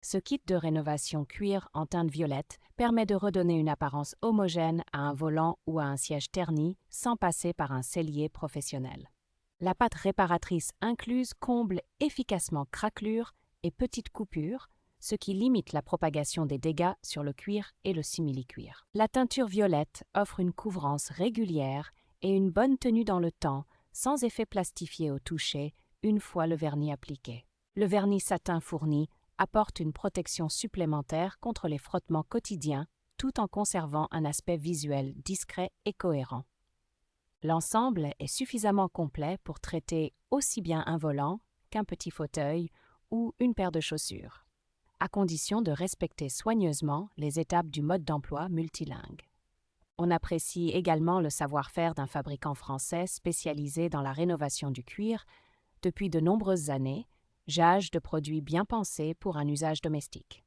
Ce kit de rénovation cuir en teinte violette permet de redonner une apparence homogène à un volant ou à un siège terni sans passer par un sellier professionnel. La pâte réparatrice incluse comble efficacement craquelures et petites coupures, ce qui limite la propagation des dégâts sur le cuir et le similicuir. La teinture violette offre une couvrance régulière et une bonne tenue dans le temps, sans effet plastifié au toucher, une fois le vernis appliqué. Le vernis satin fourni apporte une protection supplémentaire contre les frottements quotidiens, tout en conservant un aspect visuel discret et cohérent. L'ensemble est suffisamment complet pour traiter aussi bien un volant qu'un petit fauteuil ou une paire de chaussures, à condition de respecter soigneusement les étapes du mode d'emploi multilingue. On apprécie également le savoir-faire d'un fabricant français spécialisé dans la rénovation du cuir depuis de nombreuses années, gage de produits bien pensés pour un usage domestique.